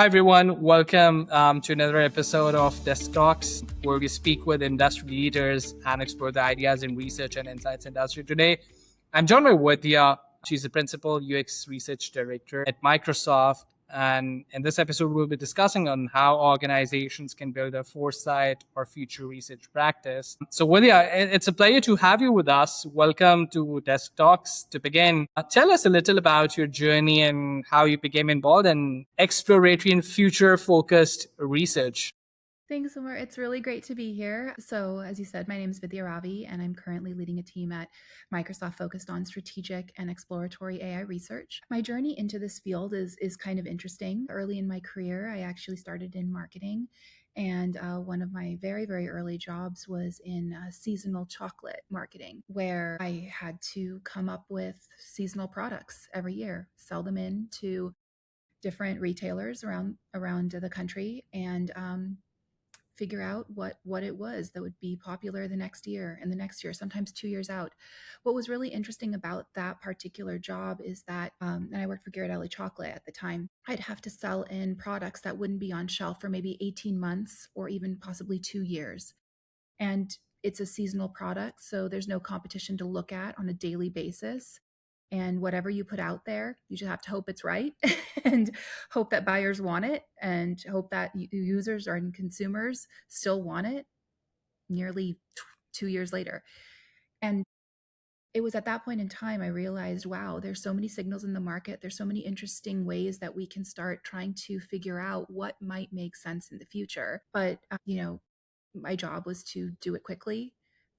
Hi, everyone. Welcome to another episode of DeskTalks, where we speak with industry leaders and explore the ideas in research and insights industry. Today, I'm joined by Vidhya. She's the principal UX research director at Microsoft. And in this episode, we'll be discussing on how organizations can build a foresight or future research practice. So, Vidhya, it's a pleasure to have you with us. Welcome to Desk Talks. To begin, tell us a little about your journey and how you became involved in exploratory and future-focused research. Thanks, Summer. It's really great to be here. So, as you said, my name is Vidhya Ravi, and I'm currently leading a team at Microsoft focused on strategic and exploratory AI research. My journey into this field is kind of interesting. Early in my career, I actually started in marketing, and one of my very early jobs was in seasonal chocolate marketing, where I had to come up with seasonal products every year, sell them in to different retailers around the country, and figure out what it was that would be popular the next year and the next year, sometimes 2 years out. What was really interesting about that particular job is that, and I worked for Ghirardelli Chocolate at the time, I'd have to sell in products that wouldn't be on shelf for maybe 18 months or even possibly 2 years. And it's a seasonal product, so there's no competition to look at on a daily basis. And whatever you put out there, you just have to hope it's right and hope that buyers want it and hope that users and consumers still want it nearly 2 years later. And it was at that point in time I realized, wow, there's so many signals in the market. There's so many interesting ways that we can start trying to figure out what might make sense in the future. But, my job was to do it quickly,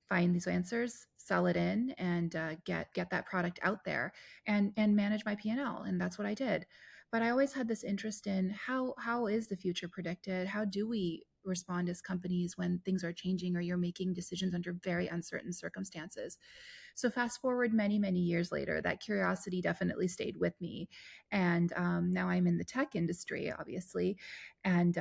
find these answers, sell it in, and get that product out there, and manage my P&L. And that's what I did. But I always had this interest in how is the future predicted? How do we respond as companies when things are changing or you're making decisions under very uncertain circumstances? So fast forward many years later, that curiosity definitely stayed with me, and now I'm in the tech industry, obviously, and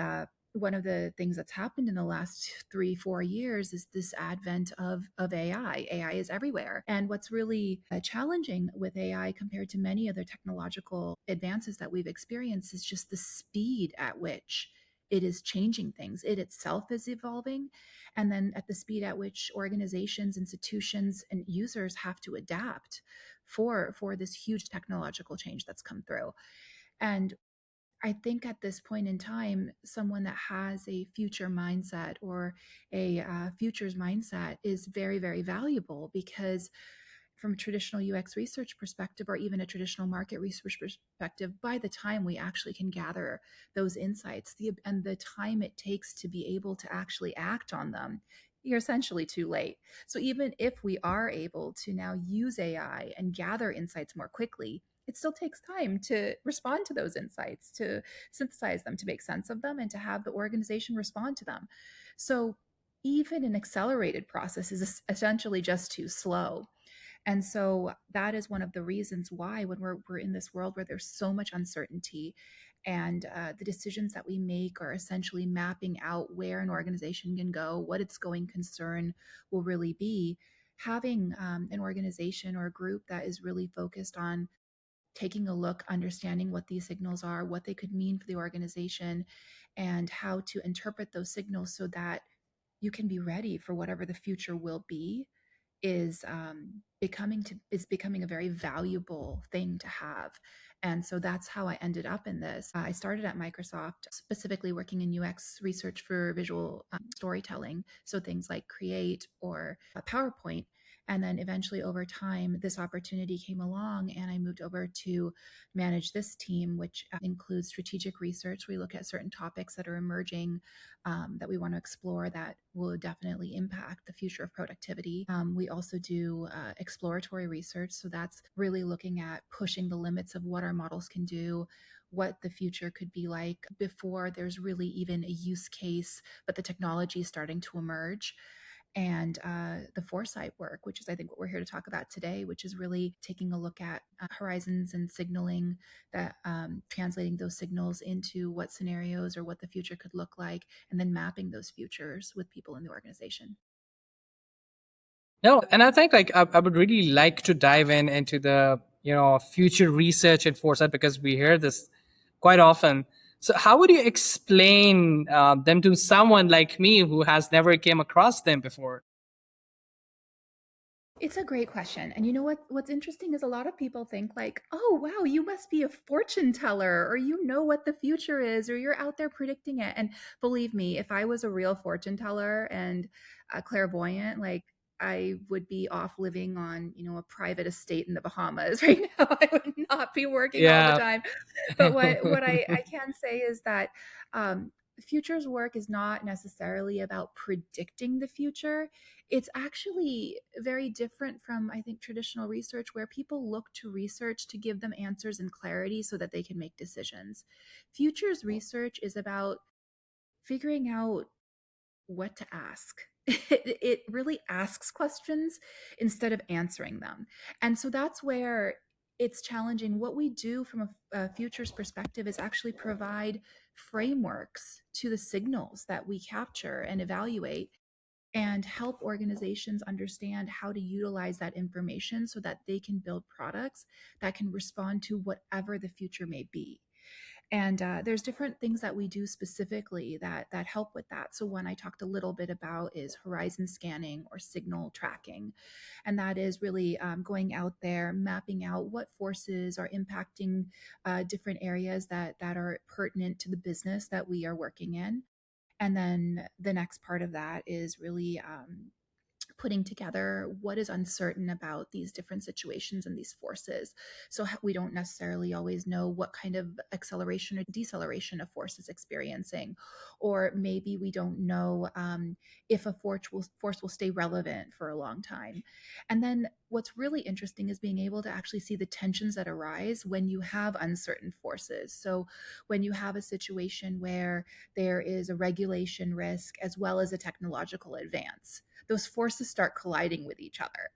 one of the things that's happened in the last 3 4 years is this advent of AI. AI is everywhere, and what's really challenging with AI compared to many other technological advances that we've experienced is just the speed at which it is changing things. It itself is evolving, and then at the speed at which organizations, institutions, and users have to adapt for this huge technological change that's come through. And I think at this point in time, someone that has a future mindset or a futures mindset is very valuable, because from a traditional UX research perspective or even a traditional market research perspective, by the time we actually can gather those insights, and the time it takes to be able to actually act on them, you're essentially too late. So even if we are able to now use AI and gather insights more quickly, it still takes time to respond to those insights, to synthesize them, to make sense of them, and to have the organization respond to them. So even an accelerated process is essentially just too slow. And so that is one of the reasons why, when we're in this world where there's so much uncertainty, and the decisions that we make are essentially mapping out where an organization can go, what its going concern will really be, having an organization or a group that is really focused on taking a look, understanding what these signals are, what they could mean for the organization, and how to interpret those signals so that you can be ready for whatever the future will be, is becoming a very valuable thing to have. And so that's how I ended up in this. I started at Microsoft, specifically working in UX research for visual storytelling, so things like Create or PowerPoint. And then eventually, over time, this opportunity came along, and I moved over to manage this team, which includes strategic research. We look at certain topics that are emerging, that we want to explore, that will definitely impact the future of productivity. We also do exploratory research. So that's really looking at pushing the limits of what our models can do, what the future could be like before there's really even a use case, but the technology is starting to emerge. And the foresight work, which is, I think, what we're here to talk about today, which is really taking a look at horizons and signaling that, translating those signals into what scenarios or what the future could look like, and then mapping those futures with people in the organization. No, and I think I would really like to dive in into the future research and foresight because we hear this quite often. So how would you explain them to someone like me who has never came across them before? It's a great question. And you know what's interesting is a lot of people think like, "Oh, wow, you must be a fortune teller or you know what the future is or you're out there predicting it." And believe me, if I was a real fortune teller and a clairvoyant, like I would be off living on, a private estate in the Bahamas right now. I would not be working all the Yeah. time. But what I can say is that um, futures work is not necessarily about predicting the future. It's actually very different from, I think, traditional research where people look to research to give them answers and clarity so that they can make decisions. Futures research is about figuring out what to ask. It really asks questions instead of answering them. And so that's where it's challenging. What we do from a futures perspective is actually provide frameworks to the signals that we capture and evaluate and help organizations understand how to utilize that information so that they can build products that can respond to whatever the future may be. And there's different things that we do specifically that help with that. So one I talked a little bit about is horizon scanning or signal tracking, and that is really going out there, mapping out what forces are impacting different areas that are pertinent to the business that we are working in. And then the next part of that is really putting together what is uncertain about these different situations and these forces. So we don't necessarily always know what kind of acceleration or deceleration a force is experiencing, or maybe we don't know if a force will stay relevant for a long time. And then what's really interesting is being able to actually see the tensions that arise when you have uncertain forces. So when you have a situation where there is a regulation risk as well as a technological advance, those forces start colliding with each other.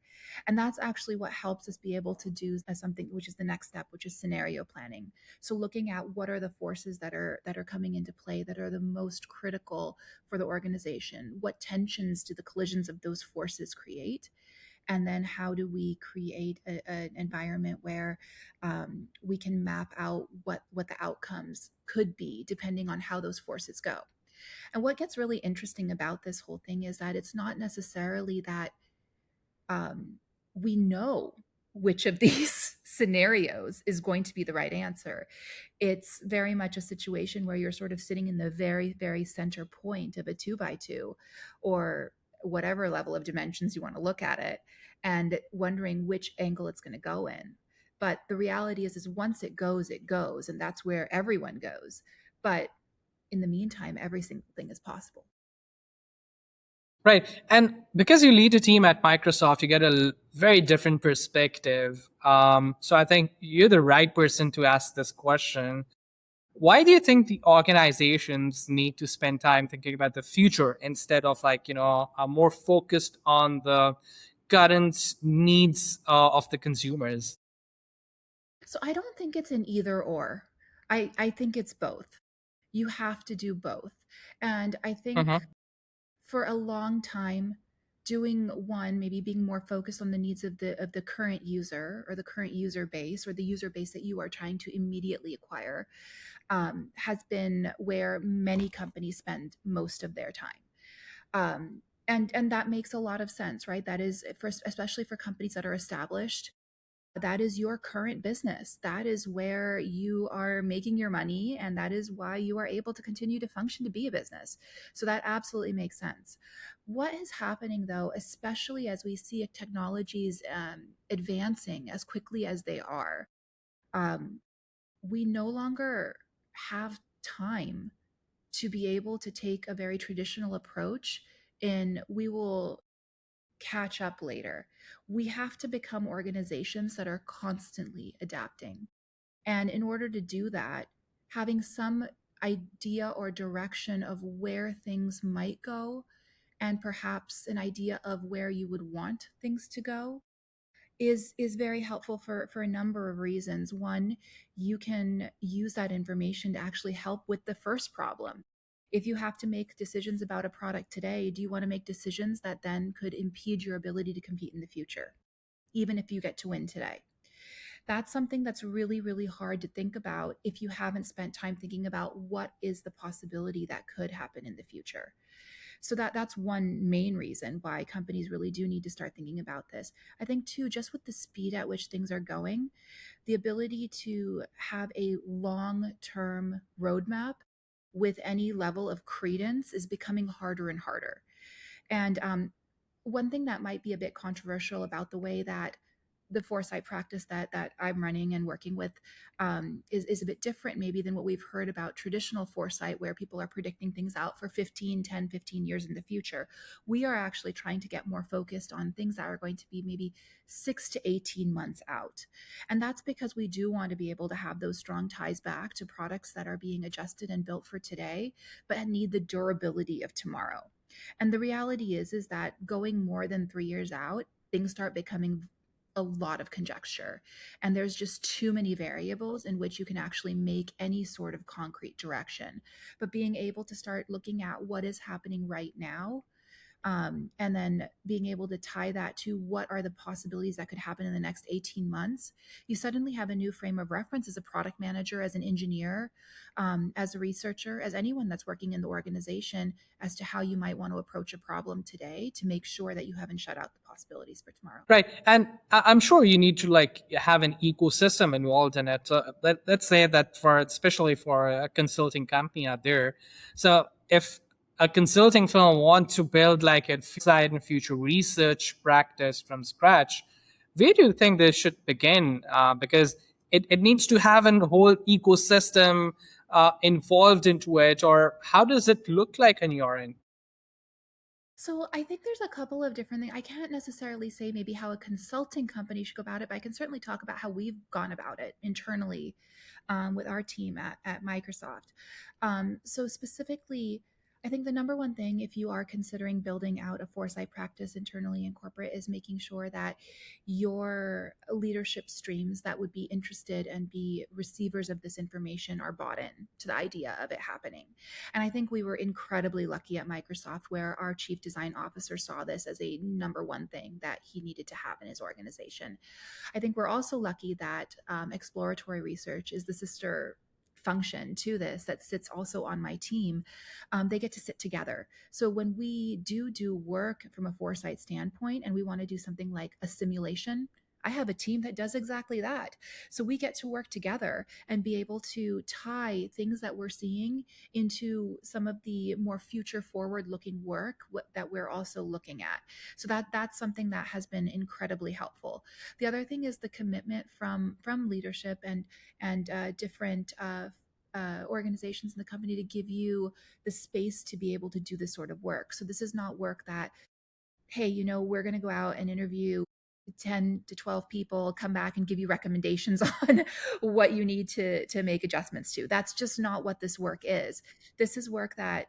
And that's actually what helps us be able to do something, which is the next step, which is scenario planning. So looking at what are the forces that are coming into play that are the most critical for the organization, what tensions do the collisions of those forces create, and then how do we create an environment where we can map out what the outcomes could be depending on how those forces go. And what gets really interesting about this whole thing is that it's not necessarily that um, we know which of these scenarios is going to be the right answer. It's very much a situation where you're sort of sitting in the very, very center point of a two by two or whatever level of dimensions you want to look at it and wondering which angle it's going to go in. But the reality is once it goes, it goes. And that's where everyone goes. But in the meantime, every single thing is possible. Right. And because you lead a team at Microsoft, you get a very different perspective. So I think you're the right person to ask this question. Why do you think the organizations need to spend time thinking about the future instead of are more focused on the current needs of the consumers? So I don't think it's an either or. I think it's both. You have to do both. And I think Mm-hmm. for a long time, doing one, maybe being more focused on the needs of the current user or the current user base or the user base that you are trying to immediately acquire, has been where many companies spend most of their time. And that makes a lot of sense, right? That is for especially for companies that are established. That is your current business. That is where you are making your money, and that is why you are able to continue to function to be a business. So that absolutely makes sense. What is happening, though, especially as we see technologies advancing as quickly as they are, um, we no longer have time to be able to take a very traditional approach in we will catch up later. We have to become organizations that are constantly adapting. And in order to do that, having some idea or direction of where things might go, and perhaps an idea of where you would want things to go is very helpful for a number of reasons. One, you can use that information to actually help with the first problem. If you have to make decisions about a product today, do you want to make decisions that then could impede your ability to compete in the future, even if you get to win today? That's something that's really, really hard to think about if you haven't spent time thinking about what is the possibility that could happen in the future. So that's one main reason why companies really do need to start thinking about this. I think too, just with the speed at which things are going, the ability to have a long-term roadmap with any level of credence is becoming harder and harder. And one thing that might be a bit controversial about the way that the foresight practice that I'm running and working with is a bit different maybe than what we've heard about traditional foresight, where people are predicting things out for 15 years in the future. We are actually trying to get more focused on things that are going to be maybe 6 to 18 months out. And that's because we do want to be able to have those strong ties back to products that are being adjusted and built for today, but need the durability of tomorrow. And the reality is that going more than 3 years out, things start becoming a lot of conjecture. And there's just too many variables in which you can actually make any sort of concrete direction. But being able to start looking at what is happening right now, and then being able to tie that to what are the possibilities that could happen in the next 18 months, you suddenly have a new frame of reference as a product manager, as an engineer, as a researcher, as anyone that's working in the organization, as to how you might want to approach a problem today to make sure that you haven't shut out the possibilities for tomorrow. Right. And I'm sure you need to like have an ecosystem involved in it. So let's say that for, especially for a consulting company out there. So if a consulting firm wants to build like a side and future research practice from scratch, where do you think they should begin? Because it needs to have a whole ecosystem involved into it, or how does it look like on your end? So I think there's a couple of different things. I can't necessarily say maybe how a consulting company should go about it, but I can certainly talk about how we've gone about it internally with our team at Microsoft. So specifically, I think the number one thing, if you are considering building out a foresight practice internally in corporate, is making sure that your leadership streams that would be interested and be receivers of this information are bought in to the idea of it happening. And I think we were incredibly lucky at Microsoft, where our chief design officer saw this as a number one thing that he needed to have in his organization. I think we're also lucky that exploratory research is the sister function to this that sits also on my team. They get to sit together. So when we do work from a foresight standpoint and we want to do something like a simulation, I have a team that does exactly that. So we get to work together and be able to tie things that we're seeing into some of the more future forward looking work that we're also looking at. So that's something that has been incredibly helpful. The other thing is the commitment from leadership and different organizations in the company to give you the space to be able to do this sort of work. So this is not work that, hey, we're going to go out and interview 10 to 12 people, come back and give you recommendations on what you need to make adjustments to. That's just not what this work is. This is work that,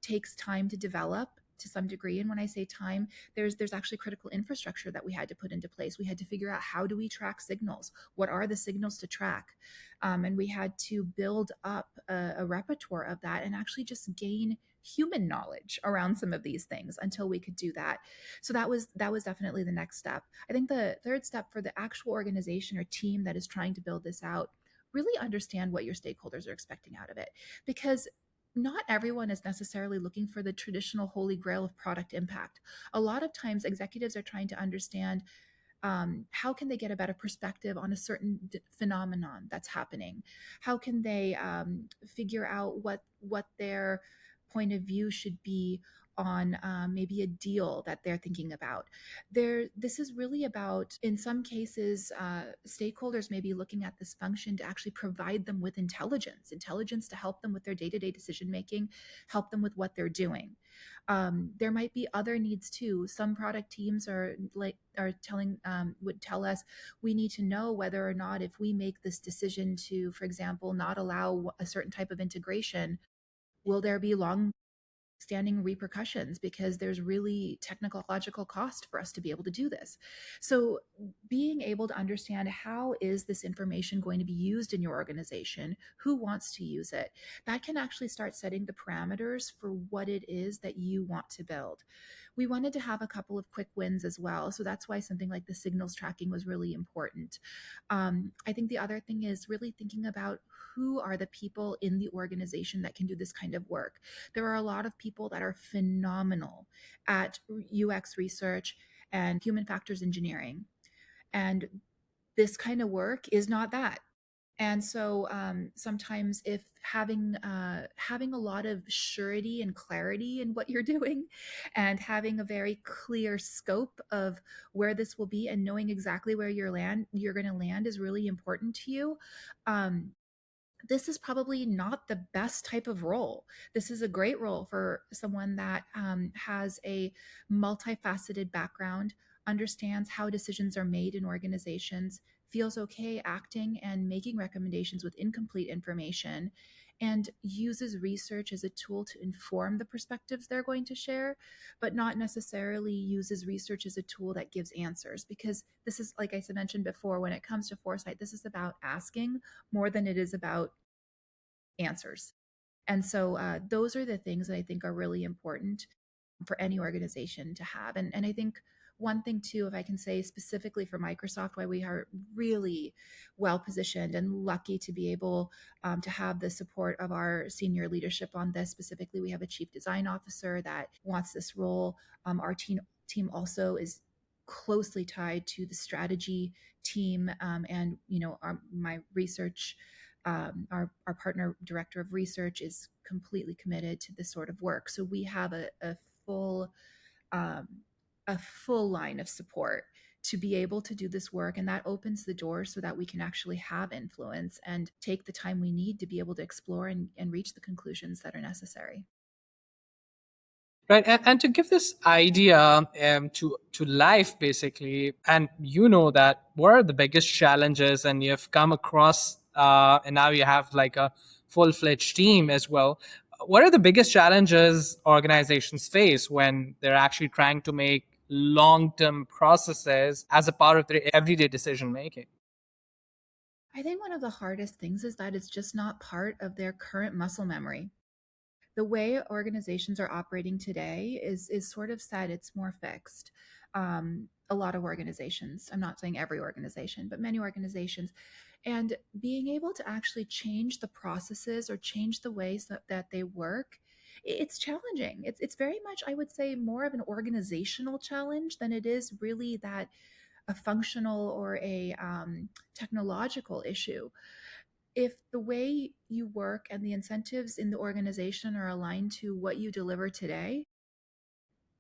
takes time to develop to some degree. And when I say time, there's actually critical infrastructure that we had to put into place. We had to figure out, how do we track signals? What are the signals to track? And we had to build up a repertoire of that and actually just gain human knowledge around some of these things until we could do that. So that was definitely the next step. I think the third step for the actual organization or team that is trying to build this out, really understand what your stakeholders are expecting out of it, because not everyone is necessarily looking for the traditional holy grail of product impact. A lot of times executives are trying to understand, how can they get a better perspective on a certain phenomenon that's happening? How can they figure out what their point of view should be on maybe a deal that they're thinking about? This is really about, in some cases, stakeholders may be looking at this function to actually provide them with intelligence to help them with their day-to-day decision making, help them with what they're doing. There might be other needs too. Some product teams would tell us, we need to know whether or not, if we make this decision to, for example, not allow a certain type of integration, will there be long standing repercussions, because there's really technological cost for us to be able to do this. So being able to understand, how is this information going to be used in your organization, who wants to use it, that can actually start setting the parameters for what it is that you want to build. we wanted to have a couple of quick wins as well. So that's why something like the signals tracking was really important. I think the other thing is really thinking about who are the people in the organization that can do this kind of work. There are a lot of people that are phenomenal at UX research and human factors engineering. And this kind of work is not that. And so sometimes, if having a lot of surety and clarity in what you're doing, and having a very clear scope of where this will be, and knowing exactly where you're going to land is really important to you. Um, this is probably not the best type of role. This is a great role for someone that has a multifaceted background, understands how decisions are made in organizations, feels okay acting and making recommendations with incomplete information, and uses research as a tool to inform the perspectives they're going to share, but not necessarily uses research as a tool that gives answers. Because this is, like I mentioned before, when it comes to foresight, this is about asking more than it is about answers. And so those are the things that I think are really important for any organization to have. And I think one thing too, if I can say specifically for Microsoft, why we are really well positioned and lucky to be able to have the support of our senior leadership on this. Specifically, we have a chief design officer that wants this role. Our team also is closely tied to the strategy team, and my research, our partner director of research is completely committed to this sort of work. So we have full um, a full line of support to be able to do this work, and that opens the door so that we can actually have influence and take the time we need to be able to explore and reach the conclusions that are necessary. Right, and to give this idea to life, basically, and you know that what are the biggest challenges, and you've come across, and now you have like a full-fledged team as well. What are the biggest challenges organizations face when they're actually trying to make long-term processes as a part of their everyday decision making? I think one of the hardest things is that it's just not part of their current muscle memory. The way organizations are operating today is sort of set. It's more fixed. A lot of organizations, I'm not saying every organization, but many organizations, and being able to actually change the processes or change the ways that they work, it's challenging. It's very much, I would say, more of an organizational challenge than it is really that a functional or a technological issue. If the way you work and the incentives in the organization are aligned to what you deliver today,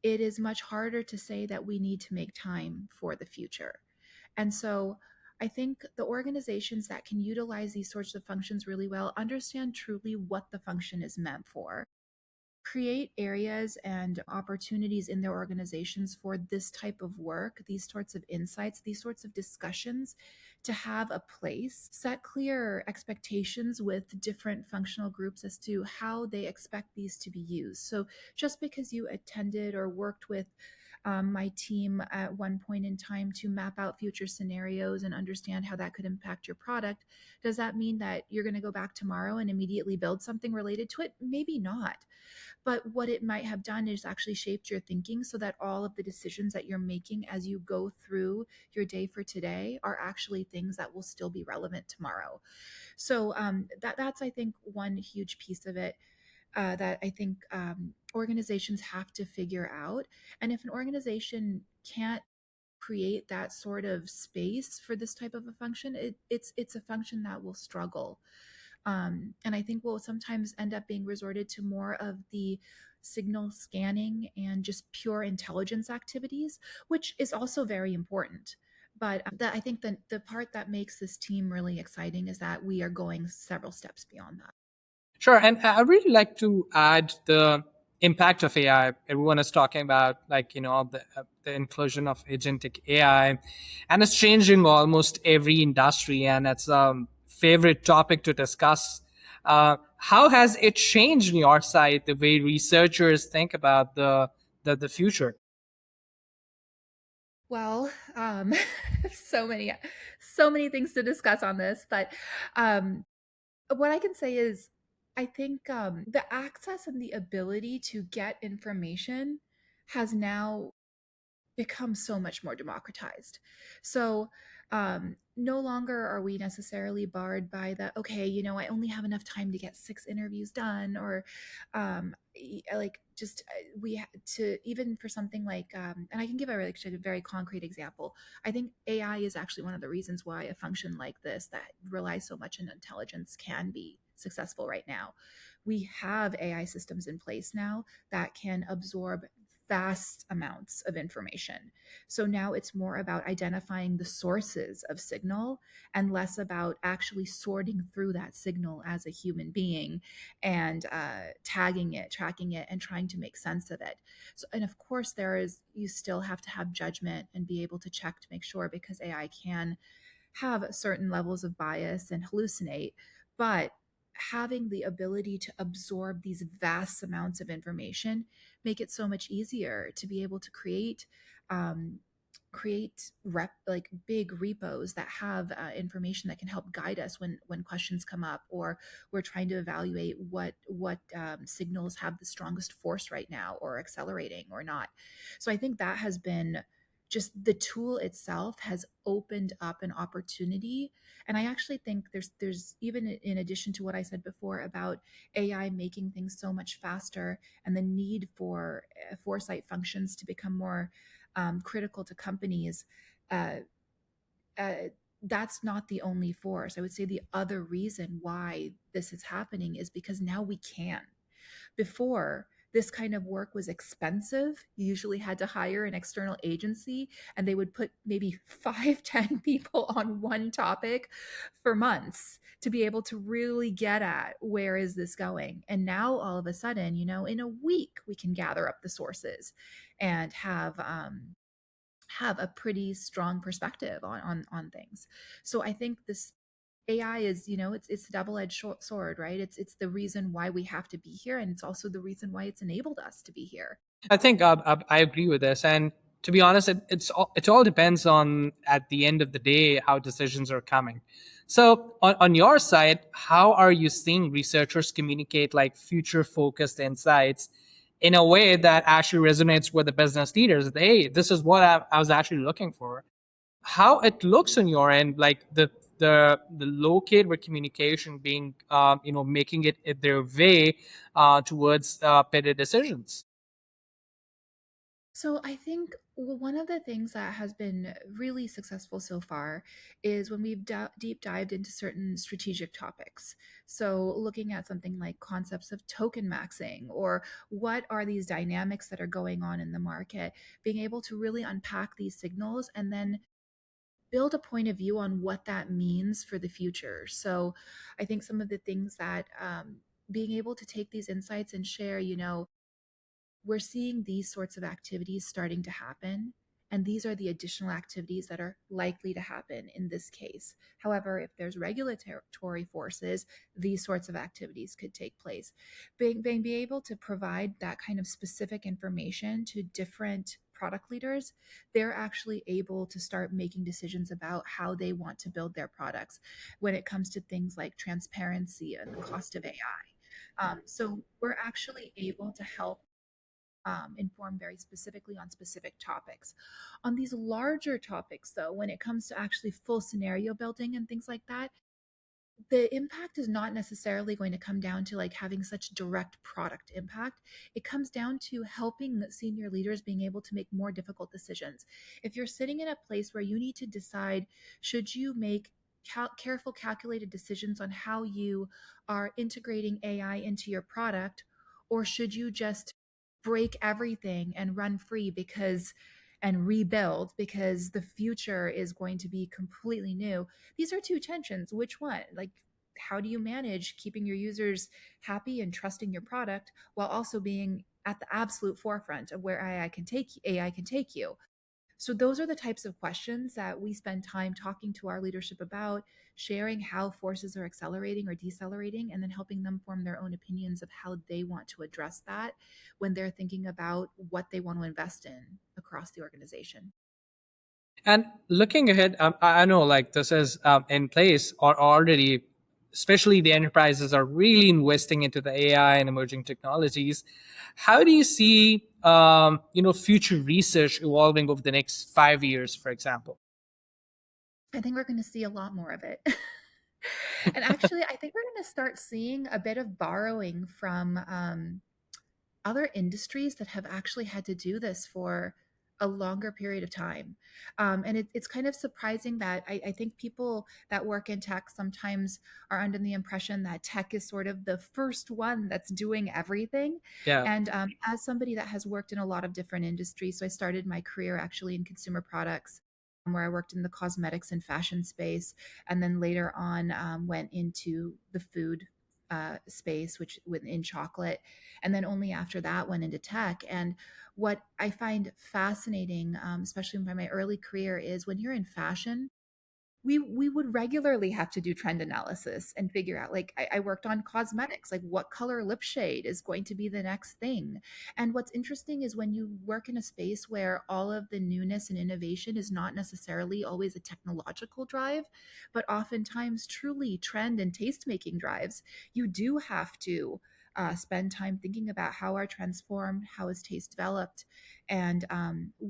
it is much harder to say that we need to make time for the future. And so I think the organizations that can utilize these sorts of functions really well understand truly what the function is meant for, create areas and opportunities in their organizations for this type of work, these sorts of insights, these sorts of discussions to have a place, set clear expectations with different functional groups as to how they expect these to be used. So just because you attended or worked with my team at one point in time to map out future scenarios and understand how that could impact your product, does that mean that you're going to go back tomorrow and immediately build something related to it? Maybe not. But what it might have done is actually shaped your thinking so that all of the decisions that you're making as you go through your day for today are actually things that will still be relevant tomorrow. So that's, I think, one huge piece of it that I think organizations have to figure out. And if an organization can't create that sort of space for this type of a function, it's a function that will struggle. And I think we'll sometimes end up being resorted to more of the signal scanning and just pure intelligence activities, which is also very important. But I think the part that makes this team really exciting is that we are going several steps beyond that. Sure, and I'd really like to add the impact of AI. Everyone is talking about, like, the inclusion of agentic AI, and it's changing almost every industry, and it's a favorite topic to discuss. How has it changed on your side the way researchers think about the future? Well, so many things to discuss on this, but um, what I can say is, I think the access and the ability to get information has now become so much more democratized. So no longer are we necessarily barred by the, okay, I only have enough time to get 6 interviews done, or like just we to even for something like and I can give a very concrete example. I think AI is actually one of the reasons why a function like this that relies so much on intelligence can be successful right now. We have AI systems in place now that can absorb vast amounts of information. So now it's more about identifying the sources of signal and less about actually sorting through that signal as a human being and tagging it, tracking it, and trying to make sense of it. So, and of course, you still have to have judgment and be able to check to make sure, because AI can have certain levels of bias and hallucinate, but having the ability to absorb these vast amounts of information make it so much easier to be able to um, create like big repos that have information that can help guide us when questions come up, or we're trying to evaluate what signals have the strongest force right now, or accelerating or not. So I think that has been, just the tool itself has opened up an opportunity. And I actually think there's even, in addition to what I said before about AI making things so much faster and the need for foresight functions to become more critical to companies, uh, uh, that's not the only force. I would say the other reason why this is happening is because now we can. Before, this kind of work was expensive. You usually had to hire an external agency, and they would put maybe 5, 10 people on one topic for months to be able to really get at where is this going. And now all of a sudden, in a week, we can gather up the sources and have a pretty strong perspective on things. So I think this AI is, it's a double-edged sword, right? It's the reason why we have to be here, and it's also the reason why it's enabled us to be here. I think I agree with this, and to be honest, it all depends on, at the end of the day, how decisions are coming. So on your side, how are you seeing researchers communicate like future focused insights in a way that actually resonates with the business leaders? Hey, this is what I was actually looking for. How it looks on your end, like the locate where communication being making it their way towards better decisions. So I think, well, one of the things that has been really successful so far is when we've deep dived into certain strategic topics. So looking at something like concepts of token maxing, or what are these dynamics that are going on in the market, being able to really unpack these signals and then build a point of view on what that means for the future. So I think some of the things that being able to take these insights and share, we're seeing these sorts of activities starting to happen. And these are the additional activities that are likely to happen in this case. However, if there's regulatory forces, these sorts of activities could take place. Being be able to provide that kind of specific information to different product leaders, they're actually able to start making decisions about how they want to build their products when it comes to things like transparency and the cost of AI. So we're actually able to help inform very specifically on specific topics. On these larger topics, though, when it comes to actually full scenario building and things like that, the impact is not necessarily going to come down to like having such direct product impact. It comes down to helping senior leaders being able to make more difficult decisions. If you're sitting in a place where you need to decide, should you make careful, calculated decisions on how you are integrating AI into your product, or should you just break everything and run free and rebuild because the future is going to be completely new? These are two tensions. Which one? Like, how do you manage keeping your users happy and trusting your product while also being at the absolute forefront of where AI can take you? So those are the types of questions that we spend time talking to our leadership about, sharing how forces are accelerating or decelerating, and then helping them form their own opinions of how they want to address that when they're thinking about what they want to invest in across the organization. And looking ahead, I know like this is in place or already especially the enterprises, are really investing into the AI and emerging technologies. How do you see, future research evolving over the next 5 years, for example? I think we're going to see a lot more of it. And actually, I think we're going to start seeing a bit of borrowing from other industries that have actually had to do this for a longer period of time. And it's kind of surprising that I think people that work in tech sometimes are under the impression that tech is sort of the first one that's doing everything. Yeah, And as somebody that has worked in a lot of different industries, so I started my career actually in consumer products. Where I worked in the cosmetics and fashion space, and then later on went into the food space, which within chocolate, and then only after that went into tech. And what I find fascinating, especially in my early career, is when you're in fashion, we would regularly have to do trend analysis and figure out, like, I worked on cosmetics, like what color lip shade is going to be the next thing. And what's interesting is when you work in a space where all of the newness and innovation is not necessarily always a technological drive, but oftentimes truly trend and taste making drives, you do have to spend time thinking about how are trends formed, how is taste developed, and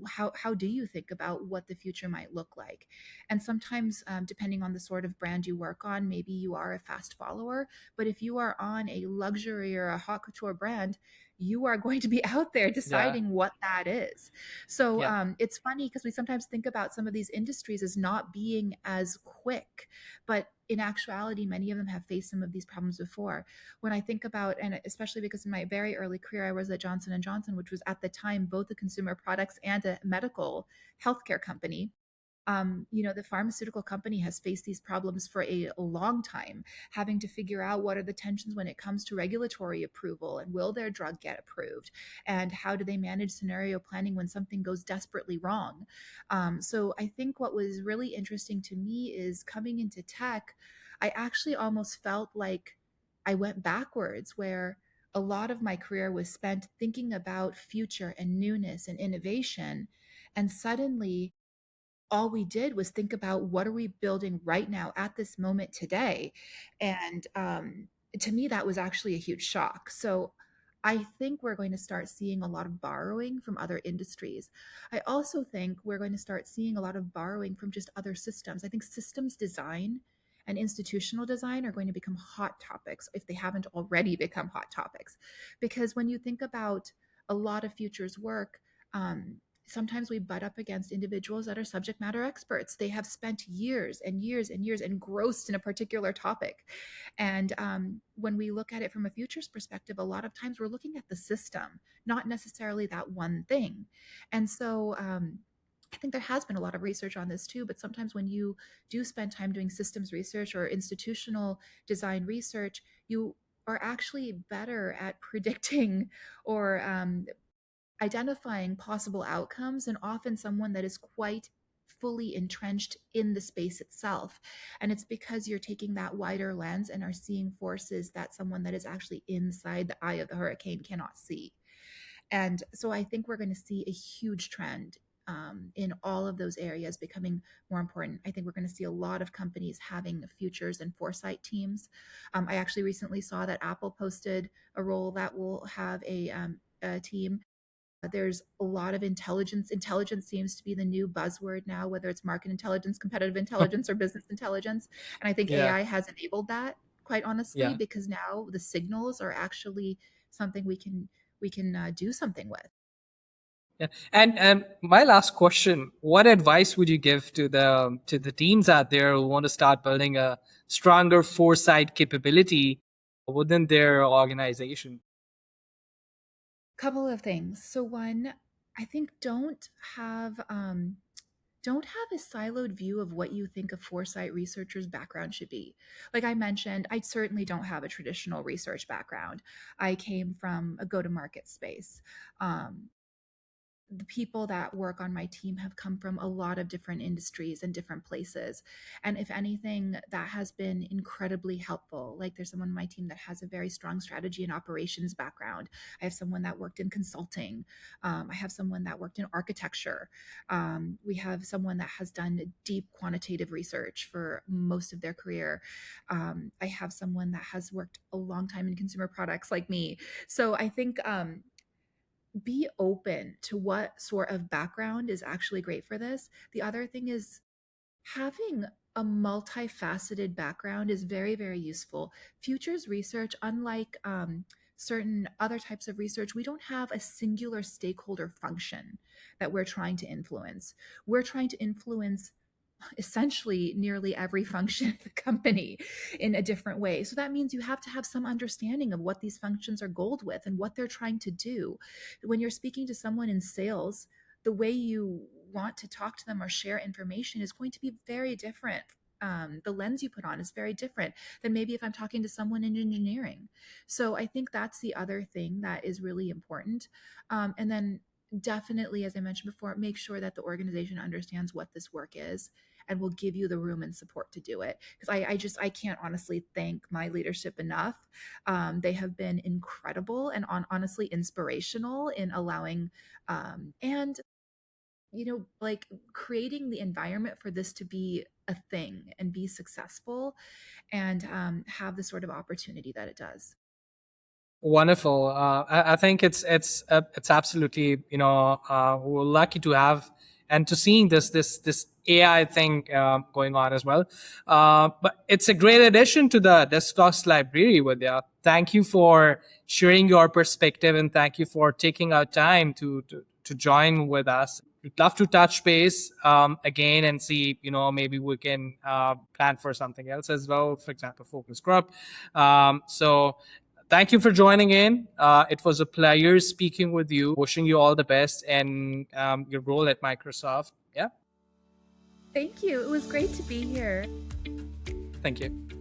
how do you think about what the future might look like. And sometimes, depending on the sort of brand you work on, maybe you are a fast follower. But if you are on a luxury or a haute couture brand, you are going to be out there yeah, deciding what that is. So yeah, it's funny because we sometimes think about some of these industries as not being as quick, but in actuality, many of them have faced some of these problems before. When I think about, and especially because in my very early career, I was at Johnson and Johnson, which was at the time both a consumer products and a medical healthcare company. The pharmaceutical company has faced these problems for a long time, having to figure out what are the tensions when it comes to regulatory approval and will their drug get approved, and how do they manage scenario planning when something goes desperately wrong. So I think what was really interesting to me is coming into tech, I actually almost felt like I went backwards, where a lot of my career was spent thinking about future and newness and innovation. And suddenly, all we did was think about what are we building right now at this moment today. And to me, that was actually a huge shock. So I think we're going to start seeing a lot of borrowing from other industries. I also think we're going to start seeing a lot of borrowing from just other systems. I think systems design and institutional design are going to become hot topics if they haven't already become hot topics. Because when you think about a lot of futures work, sometimes we butt up against individuals that are subject matter experts. They have spent years and years and years engrossed in a particular topic. And when we look at it from a futures perspective, a lot of times we're looking at the system, not necessarily that one thing. And so, I think there has been a lot of research on this too, but sometimes when you do spend time doing systems research or institutional design research, you are actually better at predicting or identifying possible outcomes, and often someone that is quite fully entrenched in the space itself. And it's because you're taking that wider lens and are seeing forces that someone that is actually inside the eye of the hurricane cannot see. And so I think we're going to see a huge trend in all of those areas becoming more important. I think we're going to see a lot of companies having futures and foresight teams. I actually recently saw that Apple posted a role that will have a team. There's a lot of intelligence. Intelligence seems to be the new buzzword now, whether it's market intelligence, competitive intelligence, or business intelligence. And I think yeah, AI has enabled that, quite honestly, yeah, because now the signals are actually something we can do something with. yeah. And my last question: what advice would you give to the teams out there who want to start building a stronger foresight capability within their organization? Couple of things. So one, I think don't have a siloed view of what you think a foresight researcher's background should be. Like I mentioned, I certainly don't have a traditional research background. I came from a go to market space. Um, the people that work on my team have come from a lot of different industries and different places. And if anything, that has been incredibly helpful. Like there's someone on my team that has a very strong strategy and operations background. I have someone that worked in consulting. I have someone that worked in architecture. We have someone that has done deep quantitative research for most of their career. I have someone that has worked a long time in consumer products like me. So I think be open to what sort of background is actually great for this. The other thing is having a multifaceted background is very, very useful. Futures research, unlike certain other types of research, we don't have a singular stakeholder function that we're trying to influence. We're trying to influence essentially nearly every function of the company in a different way. So that means you have to have some understanding of what these functions are goaled with and what they're trying to do. When you're speaking to someone in sales, the way you want to talk to them or share information is going to be very different. The lens you put on is very different than maybe if I'm talking to someone in engineering. So I think that's the other thing that is really important. And then definitely, as I mentioned before, make sure that the organization understands what this work is and will give you the room and support to do it. Because I can't honestly thank my leadership enough. They have been incredible and honestly inspirational in allowing and like creating the environment for this to be a thing and be successful and have the sort of opportunity that it does. Wonderful. I think it's absolutely, we're lucky to have and to seeing this AI thing going on as well. But it's a great addition to the DeskTalks library, Vidya. Thank you for sharing your perspective, and thank you for taking our time to join with us. We'd love to touch base again and see, maybe we can plan for something else as well, for example, focus group. So thank you for joining in. It was a pleasure speaking with you. Wishing you all the best and your role at Microsoft. Yeah. Thank you. It was great to be here. Thank you.